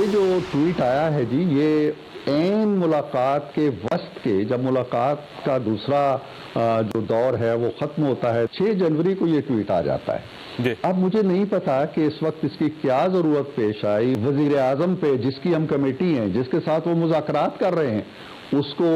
ये जो ट्वीट आया है जी, ये ऐन मुलाकात के वक्त के, जब मुलाकात का दूसरा जो दौर है वो खत्म होता है, 6 जनवरी को ये ट्वीट आ जाता है। अब मुझे नहीं पता कि इस वक्त इसकी क्या जरूरत पेश आई। वजीर आजम पे, जिसकी हम कमेटी हैं, जिसके साथ वो मुज़ाकरात कर रहे हैं, उसको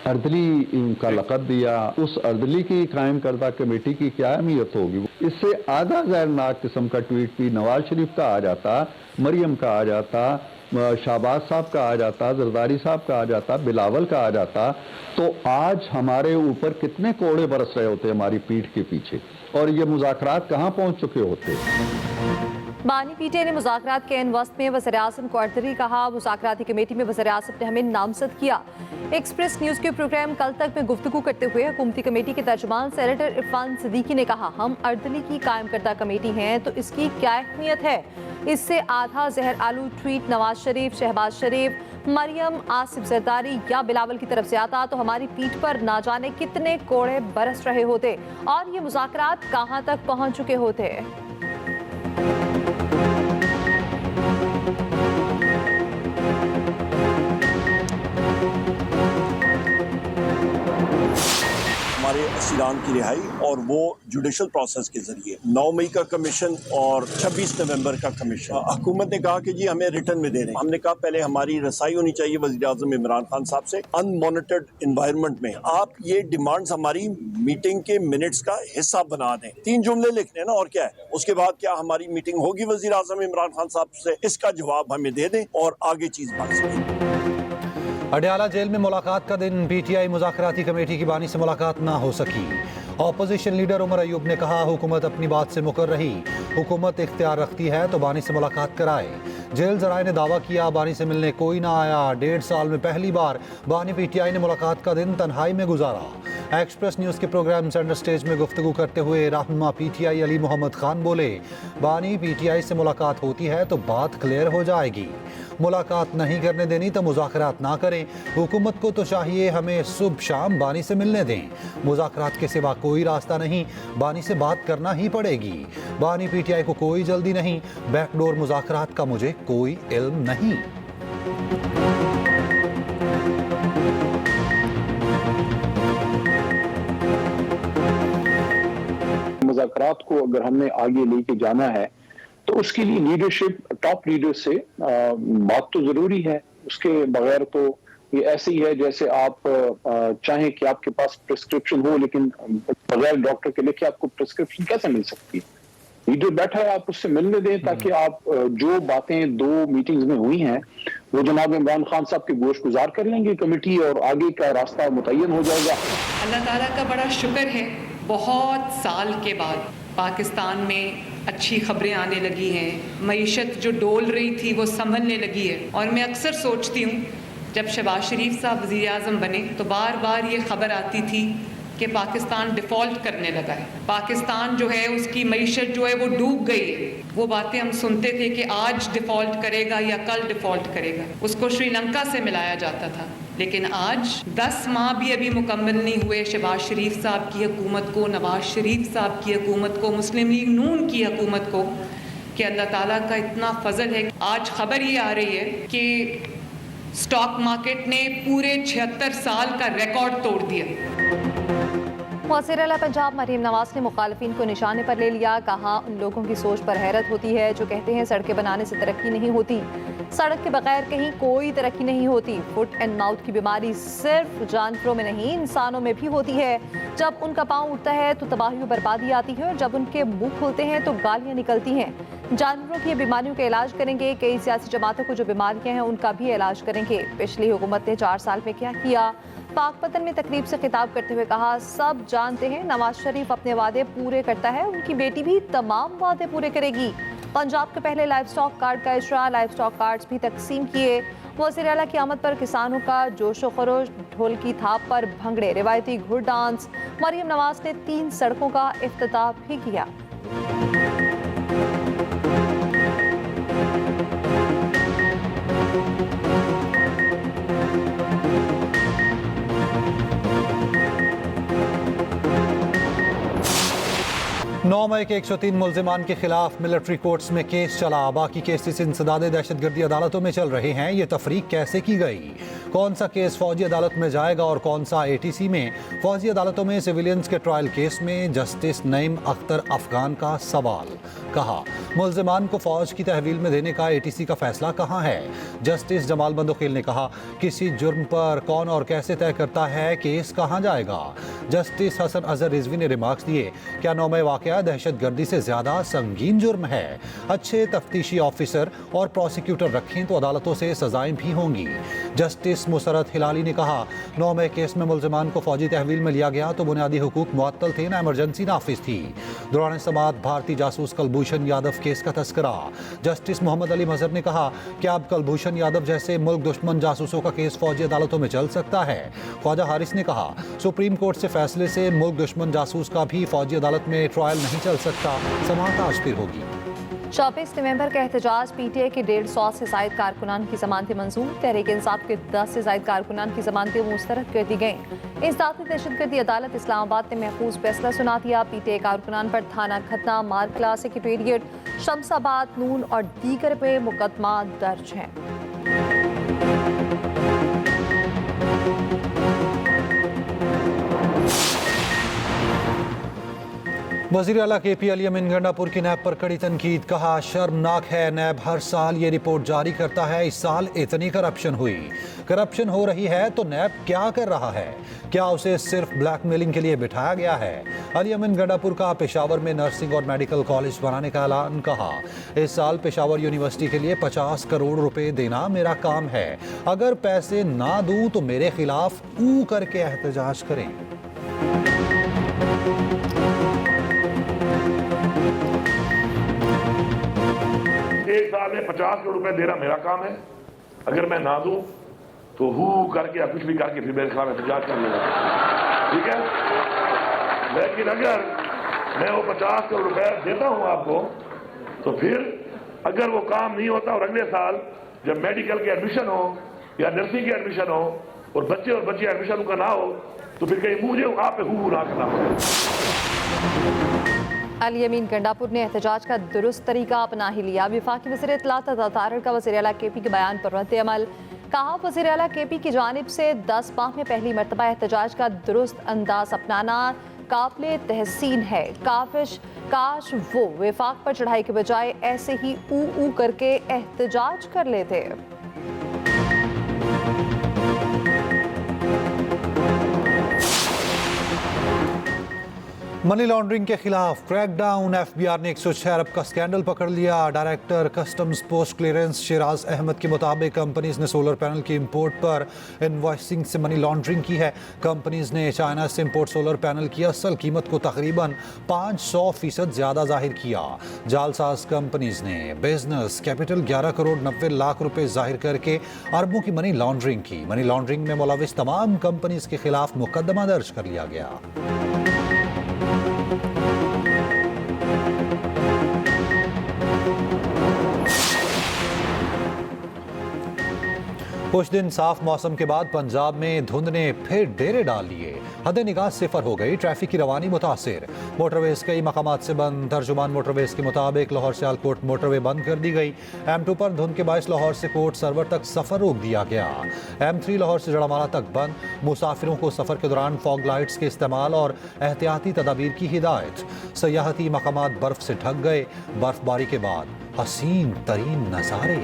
अर्दली का लक़ब दिया। उस अर्दली की कायम करदा कमेटी की क्या अहमियत होगी। इससे आधा गैरनाक किस्म का ट्वीट भी नवाज शरीफ का आ जाता, मरियम का आ जाता, शाहबाज साहब का आ जाता, जरदारी साहब का आ जाता, बिलावल का आ जाता, तो आज हमारे ऊपर कितने कोड़े बरस रहे होते हमारी पीठ के पीछे, और ये मुज़ाकरात कहाँ पहुँच चुके होते। बानी पीटीआई ने मुज़ाकरात के एन वस्त में वज़ीर-ए-आज़म को अर्दली कहा। मुज़ाकराती कमेटी में वज़ीर-ए-आज़म ने हमें नामजद किया। एक्सप्रेस न्यूज़ के प्रोग्राम कल तक में गुफ्तगू करते हुए हुकूमती कमेटी के तर्जुमान सेनेटर इरफान सिद्दीकी ने कहा, हम अर्दली की कायम करदा कमेटी हैं तो इसकी क्या अहमियत है। इससे आधा जहर आलू ट्वीट नवाज शरीफ, शहबाज शरीफ, मरियम, आसिफ जरदारी या बिलावल की तरफ से आता तो हमारी पीठ पर ना जाने कितने कोड़े बरस रहे होते और ये मुज़ाकरात कहाँ तक पहुँच चुके होते। हमारे असीरान की रिहाई और वो जुडिशल प्रोसेस के जरिए 9 मई का कमीशन और 26 नवंबर का कमीशन। हुकूमत ने कहा कि जी हमें रिटर्न में दे रहे हैं। हमने कहा पहले हमारी रसाई होनी चाहिए वज़ीर-ए-आज़म इमरान खान साहब से। अनमॉनिटर्ड इन्वायरमेंट में आप ये डिमांड्स हमारी मीटिंग के मिनट्स का हिस्सा बना दें। 3 जुमले लिखने ना, और क्या है। उसके बाद क्या हमारी मीटिंग होगी वज़ीर-ए-आज़म इमरान खान साहब से, इसका जवाब हमें दे दें और आगे चीज बढ़ सके। अडयाला जेल में मुलाकात का दिन, पीटीआई मुज़ाकराती कमेटी की बानी से मुलाकात ना हो सकी। ऑपोजिशन लीडर उमर अयूब ने कहा, हुकूमत अपनी बात से मुकर रही, हुकूमत इख्तियार रखती है तो बानी से मुलाकात कराए। जेल जराए ने दावा किया, बानी से मिलने कोई ना आया। 1.5 साल में पहली बार बानी पीटीआई ने मुलाकात का दिन तन्हाई में गुजारा। एक्सप्रेस न्यूज़ के प्रोग्राम सेंटर स्टेज में गुफ्तगू करते हुए रहनुमा पीटीआई अली मोहम्मद खान बोले, बानी पीटीआई से मुलाकात होती है तो बात क्लियर हो जाएगी, मुलाकात नहीं करने देनी तो मुज़ाकरात ना करें। हुकूमत को तो चाहिए हमें सुबह शाम बानी से मिलने दें, मुज़ाकरात के सिवा कोई रास्ता नहीं, बानी से बात करना ही पड़ेगी। बानी पीटीआई को कोई जल्दी नहीं, बैकडोर मुज़ाकरात का मुझे कोई इल्म नहीं। मुज़ाकरात को अगर हमने आगे लेके जाना है तो उसके लिए लीडरशिप, टॉप लीडर से बात तो जरूरी है। उसके बगैर तो ये ऐसे ही है जैसे आप चाहें कि आपके पास प्रिस्क्रिप्शन हो लेकिन बगैर डॉक्टर के लिखे आपको प्रिस्क्रिप्शन कैसे मिल सकती है। लीडर बैठा है, आप उससे मिलने दें ताकि आप जो बातें 2 मीटिंग्स में हुई हैं वो जनाब इमरान खान साहब के गोश गुजार कर लेंगे कमेटी और आगे का रास्ता मुतय्यन हो जाएगा। अल्लाह ताला का बड़ा शुक्र है, बहुत साल के बाद पाकिस्तान में अच्छी खबरें आने लगी हैं। मईशत जो डोल रही थी वो संभलने लगी है। और मैं अक्सर सोचती हूँ, जब शहबाज शरीफ साहब वज़ीर-ए-आज़म बने तो बार बार ये खबर आती थी कि पाकिस्तान डिफ़ॉल्ट करने लगा है, पाकिस्तान जो है उसकी मईशत जो है वो डूब गई है। वो बातें हम सुनते थे कि आज डिफ़ॉल्ट करेगा या कल डिफ़ॉल्ट करेगा, उसको श्रीलंका से मिलाया जाता था। लेकिन आज 10 माह भी अभी मुकम्मल नहीं हुए शहबाज शरीफ साहब की हुकूमत को, नवाज शरीफ साहब की हुकूमत को, मुस्लिम लीग नून की हुकूमत को, कि अल्लाह ताला का इतना फजल है। आज खबर ये आ रही है कि स्टॉक मार्केट ने पूरे 76 साल का रिकॉर्ड तोड़ दिया। वज़ीर आला पंजाब मरीम नवाज ने मुखालिफिन को निशाने पर ले लिया। कहा, उन लोगों की सोच पर हैरत होती है जो कहते हैं सड़कें बनाने से तरक्की नहीं होती। सड़क के बगैर कहीं कोई तरक्की नहीं होती। फुट एंड माउथ की बीमारी सिर्फ जानवरों में नहीं, इंसानों में भी होती है। जब उनका पाँव उठता है तो तबाही और बर्बादी आती है और जब उनके मुंह खुलते हैं तो गालियाँ निकलती हैं। जानवरों की बीमारियों का इलाज करेंगे, कई सियासी जमातों को जो बीमारियाँ हैं उनका भी इलाज करेंगे। पिछली हुकूमत ने 4 साल में क्या किया। पाकपतन में तकरीब से खिताब करते हुए कहा, सब जानते हैं नवाज शरीफ अपने वादे पूरे करता है, उनकी बेटी भी तमाम वादे पूरे करेगी। पंजाब के पहले लाइव स्टॉक कार्ड का इजरा, लाइव स्टॉक कार्ड्स भी तकसीम किए। वज़ीर आला की आमद पर किसानों का जोशो खरोश, ढोल की थाप पर भंगड़े, रिवायती घुड़ डांस। मरियम नवाज ने 3 सड़कों का इफ्तिताह भी किया। नौ 9 मई के 103 मुल्जिमान के खिलाफ मिलिट्री कोर्ट्स में केस चला। बाकी केसेस इंसदादे दहशतगर्दी अदालतों में चल रहे हैं। ये तफरीक कैसे की गई? कौन सा केस फौजी अदालत में जाएगा और कौन सा ATC में? फौजी अदालतों में सिविलियंस के ट्रायल केस में जस्टिस नईम अख्तर अफगान का सवाल। कहा, मुल्जिमान को फौज की तहवील में देने का ATC का फैसला कहाँ है? जस्टिस जमाल बंदोखिल ने कहा, किसी जुर्म पर कौन और कैसे तय करता है केस कहाँ जाएगा? जस्टिस हसन अजहर रिजवी ने रिमार्क्स दिए, क्या 9 मई वाकया दहशतगर्दी से ज्यादा संगीन जुर्म है? अच्छे तफ्तीशी ऑफिसर और प्रोसिक्यूटर रखें तो अदालतों से सजाएं भी होंगी। जस्टिस मुसरत हिलाली ने कहा, 9 मई केस में मुल्जिमान को फौजी तहवील में लिया गया तो बुनियादी हुकूक मुअत्तल थे, ना इमरजेंसी नाफिज थी। दौरान समाअत भारतीय जासूस कुलभूषण यादव केस का तस्करा। जस्टिस मोहम्मद अली मजहर ने कहा, क्या अब कुलभूषण यादव जैसे मुल्क दुश्मन जासूसों का केस फौजी अदालतों में चल सकता है? ख्वाजा हारिस ने कहा, सुप्रीम कोर्ट से फैसले से मुल्क दुश्मन जासूस का भी फौजी अदालत में ट्रायल नहीं चल सकता। समाअत आज फिर होगी। 24 नवंबर का एहतजाज। PTI के 150 से जायद कारकुनान की जमानतें मंजूर। तहरीक इंसाफ के 10 से जायद कारकुनान की जमानतें मुस्तरद कर दी गईं। इंसदादी दहशतगर्दी अदालत इस्लामाबाद ने महफूज फैसला सुना दिया। PTI कारकुनान पर थाना खतना, मारकला, सेक्रेटेरिएट, शमसाबाद, नून और दीगर पे मुकदमा दर्ज है। वज़ीर आला KP अली अमीन गंडापुर की नैब पर कड़ी तनकीद। कहा, शर्मनाक है, नैब हर साल ये रिपोर्ट जारी करता है, इस साल इतनी करप्शन हुई। करप्शन हो रही है तो नैब क्या कर रहा है? क्या उसे सिर्फ ब्लैकमेलिंग के लिए बिठाया गया है? अली अमीन गंडापुर का पेशावर में नर्सिंग और मेडिकल कॉलेज बनाने का ऐलान। कहा, इस साल पेशावर यूनिवर्सिटी के लिए 50 करोड़ रुपए देना मेरा काम है। अगर पैसे ना दूं तो मेरे खिलाफ ऊ करके एहतजाज करें। एक साल में 50 करोड़ रुपए देना मेरा काम है। अगर मैं ना दूं तो हु करके या कुछ भी करके फिर मेरे खिलाफ एहतजाज कर लेगा, ठीक है? लेकिन अगर मैं वो 50 करोड़ रुपए देता हूं आपको तो फिर अगर वो काम नहीं होता और अगले साल जब मेडिकल के एडमिशन हो या नर्सिंग के एडमिशन हो और बच्चे एडमिशन का ना हो तो फिर कहीं मुझे आप पे हु ना करना पड़े। अली अमीन गंडापुर ने एहतजाज का दुरुस्त तरीका अपना ही लिया। वफाकी वज़ीर इत्तलात तारड़ का वज़ीर आला KP के बयान पर रद्द अमल। कहा, वज़ीर आला KP की जानिब से 10 माह में पहली मरतबा एहतजाज का दुरुस्त अंदाज अपनाना काबिल तहसीन है। काश वो वफाक पर चढ़ाई के बजाय ऐसे ही ऊ करके एहतजाज कर लेते। मनी लॉन्ड्रिंग के खिलाफ क्रैकडाउन। FBI ने 106 अरब का स्कैंडल पकड़ लिया। Director customs post clearance Shiraz Ahmad के मुताबिक कंपनीज ने सोलर पैनल की इंपोर्ट पर इनवॉइसिंग से मनी लॉन्ड्रिंग की है। कंपनीज ने चाइना से इंपोर्ट सोलर पैनल की असल कीमत को तकरीबन 500% ज्यादा जाहिर किया। जालसाज कंपनीज ने बिजनेस कैपिटल 11 करोड़ 90 लाख रुपए जाहिर करके अरबों की मनी लॉन्ड्रिंग की। मनी लॉन्ड्रिंग में मुलविस तमाम कंपनीज के खिलाफ मुकदमा दर्ज कर लिया गया। कुछ दिन साफ मौसम के बाद पंजाब में धुंध ने फिर डेरे डाल लिए। हद निगाह सिफर हो गई। ट्रैफिक की रवानी मुतासिर। मोटरवेज कई मकामात से बंद। तर्जुमान मोटरवेज के मुताबिक लाहौर से सियालकोट मोटरवे बंद कर दी गई। M2 पर धुंध के बायस लाहौर से कोट सर्वर तक सफर रोक दिया गया। M3 लाहौर से जड़ामाला तक बंद। मुसाफिरों को सफर के दौरान फॉग लाइट्स के इस्तेमाल और एहतियाती तदाबीर की हिदायत। सयाहती मकामात बर्फ से ढक गए। बर्फबारी के बाद हसीन तरीन नज़ारे।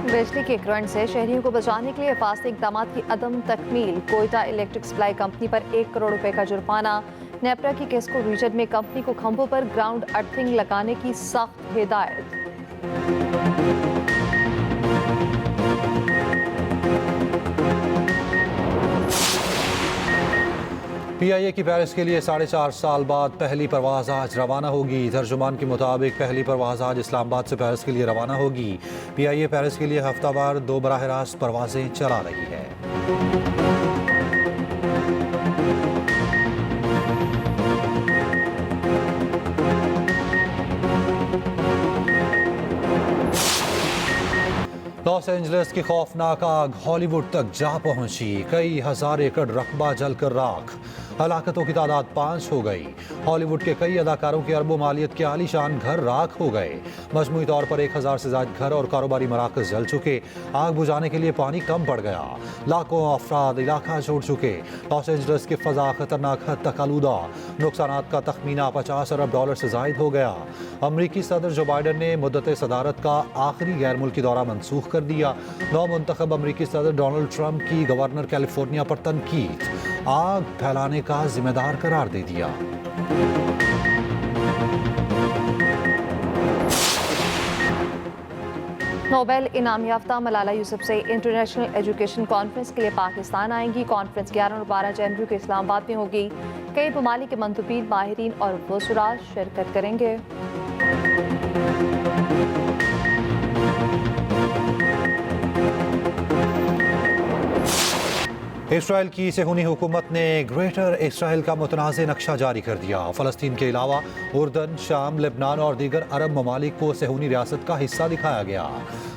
बिजली के करंट से शहरियों को बचाने के लिए हिफाजती इक़दाम की अदम तकमील। कोयटा इलेक्ट्रिक सप्लाई कंपनी पर 1 करोड़ रुपए का जुर्माना। नेपरा की केस्को रीजन में कंपनी को खंभों पर ग्राउंड अर्थिंग लगाने की सख्त हिदायत। PIA की पेरिस के लिए 4.5 साल बाद पहली परवाज आज रवाना होगी। तर्जुमान के मुताबिक पहली परवाज आज इस्लामाबाद से पेरिस के लिए रवाना होगी। PIA पेरिस के लिए हफ्तावार 2 बराह रास्त परवाजें चला रही है। लॉस एंजलिस की खौफनाक आग हॉलीवुड तक जा पहुंची। कई हजार एकड़ रकबा जलकर राख। हलाकतों की तादाद 5 हो गई। हॉलीवुड के कई अदाकारों की अरबों मालियत के आलीशान घर राख हो गए। मजमूई तौर पर 1000 से ज्यादा घर और कारोबारी मराकज जल चुके। आग बुझाने के लिए पानी कम पड़ गया। लाखों अफराद इलाका छोड़ चुके। लॉस एंजलिस की फजा खतरनाक हद तक आलूदा। नुकसानात का तखमीना $50 अरब से जायद हो गया। अमरीकी सदर जो बाइडन ने मुद्दत सदारत का आखिरी गैर मुल्की दौरा मनसूख कर दिया। नौमुंतखब अमरीकी सदर डोनाल्ड ट्रंप की गवर्नर कैलिफोर्निया पर तनकीद। आग फैलाने का जिम्मेदार करार दे दिया। नोबेल इनाम याफ्ता Malala Yousafzai international education conference के लिए पाकिस्तान आएंगी। कॉन्फ्रेंस 11 और 12 जनवरी को इस्लामाबाद में होगी। कई ममालिक के मंतूबीन, माहिरीन और वज़रात शिरकत करेंगे। इसराइल की सेहूनी हुकूमत ने ग्रेटर इसराइल का मुतनाज़ नक्शा जारी कर दिया। फ़लस्तीन के अलावा उर्दन, शाम, लेबनान और दीगर अरब ममालिक को सेहूनी रियासत का हिस्सा दिखाया गया।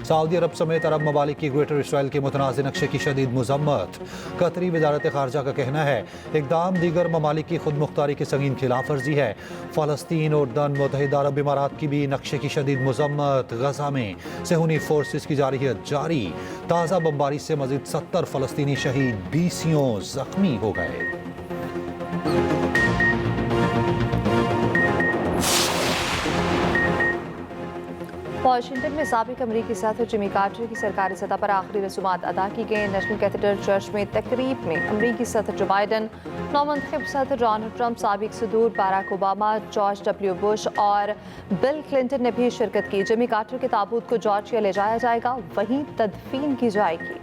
सऊदी अरब समेत अरब ममालिक की ग्रेटर इसराइल के मुतनाज़ नक्शे की शदीद मज़म्मत। कतरी वज़ारत ख़ारजा का कहना है इक़दाम दीगर ममालिक की खुद मुख्तारी की संगीन खिलाफ वर्जी है। फ़लस्तीन, उर्दन, मुत्तहिदा अरब इमारात की भी नक्शे की शदीद मज़म्मत। गज़ा में सेहूनी फोर्सेस की जारहियत जारी। ताज़ा बमबारी से मज़ीद 70 फ़लस्तीनी शहीद, 20 जख्मी हो गए। वाशिंगटन में साबिक अमरीकी सदर जिमी कार्टर की सरकारी सतह पर आखिरी रसूमात अदा की गई। नेशनल कैथेड्रल चर्च में तकरीब में अमरीकी सदर जो बाइडन, नौमुंतखब सदर डोनाल्ड ट्रंप, साबिक सदूर Barack Obama, George W Bush और बिल क्लिंटन ने भी शिरकत की। जिमी कार्टर के ताबूत को जॉर्जिया ले जाया जाएगा, वहीं तदफीन की जाएगी।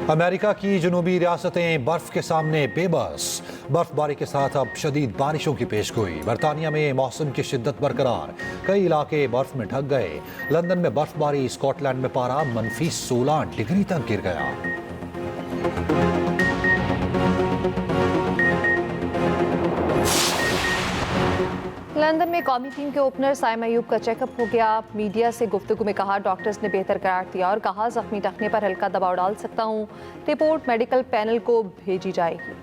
अमेरिका की जनूबी रियासतें बर्फ के सामने बेबस। बर्फबारी के साथ अब शदीद बारिशों की पेशगोई। बरतानिया में मौसम की शिद्दत बरकरार। कई इलाके बर्फ में ढक गए। लंदन में बर्फबारी। स्कॉटलैंड में पारा -16 डिग्री तक गिर गया। लंदन में कौमी टीम के ओपनर साइम अयूब का चेकअप हो गया। मीडिया से गुफ्तगू में कहा डॉक्टर्स ने बेहतर करार दिया और कहा जख्मी टखने पर हल्का दबाव डाल सकता हूं। रिपोर्ट मेडिकल पैनल को भेजी जाएगी।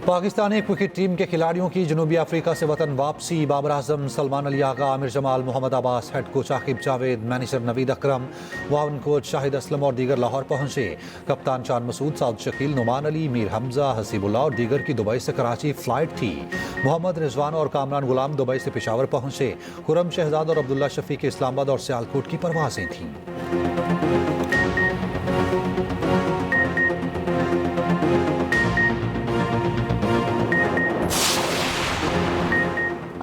पाकिस्तानी क्रिकेट टीम के खिलाड़ियों की जनूबी अफ्रीका से वतन वापसी। Babar Azam, Salman Ali Agha, Aamir Jamal, Mohammad Abbas, head coach Aqib Javed, manager Naveed Akram, वावन कोच शाहिद असलम और दीगर लाहौर पहुंचे। कप्तान चांद मसूद, साउद शकील, नुमान अली, मीर हमजा, हसीबुल्ला और दीगर की दुबई से कराची फ्लाइट थी। मोहम्मद रिजवान और कामरान गुलाम दुबई से पेशावर पहुंचे। खुरम शहजाद और अब्दुल्ला शफी के इस्लामाबाद और सियालकोट की परवाजें थीं।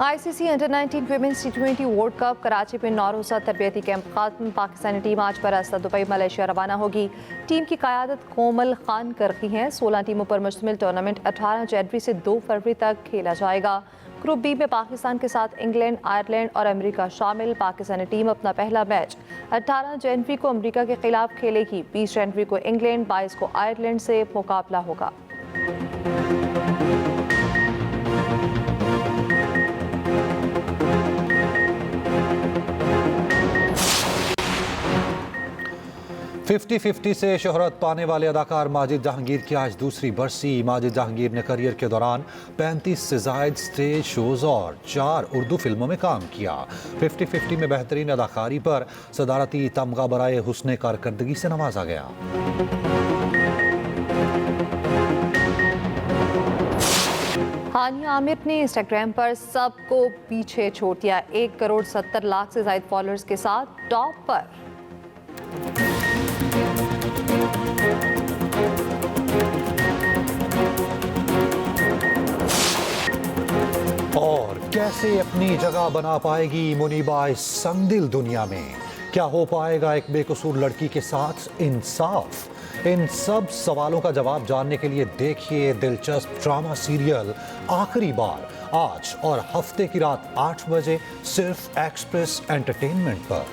ICC under nineteen women's T20 world cup Karachi में 9 रोज़ा तरबियती कैंप खत्म। पाकिस्तानी टीम आज बरसा दुबई मलेशिया रवाना होगी। टीम की क़यादत कोमल खान कर रही हैं। 16 टीमों पर मुश्तमिल टूर्नामेंट 18 जनवरी से 2 फरवरी तक खेला जाएगा। ग्रुप बी में पाकिस्तान के साथ इंग्लैंड, आयरलैंड और अमेरिका शामिल। पाकिस्तानी टीम अपना पहला मैच 18 जनवरी को अमेरिका के खिलाफ खेलेगी। 20 जनवरी को इंग्लैंड, 22 को आयरलैंड से मुकाबला होगा। फिफ्टी से शोहरत पाने वाले अदाकार माजिद जहांगीर की आज दूसरी बरसी। माजिद जहांगीर ने करियर के दौरान 35 से जायद स्टेज शोज और 4 उर्दू फिल्मों में काम किया। 50-50 में बेहतरीन अदाकारी पर सदारती तमगा बराए हुस्ने कारकर्दगी से नवाजा गया। हानिया आमिर ने इंस्टाग्राम पर सबको पीछे छोड़ दिया। 1 करोड़ 70 लाख से ज्यादा फॉलोअर्स के साथ टॉप पर। और कैसे अपनी जगह बना पाएगी मुनीबा इस संगदिल दुनिया में? क्या हो पाएगा एक बेकसूर लड़की के साथ इंसाफ? इन सब सवालों का जवाब जानने के लिए देखिए दिलचस्प ड्रामा सीरियल आखिरी बार आज और हफ्ते की रात 8 बजे सिर्फ एक्सप्रेस एंटरटेनमेंट पर।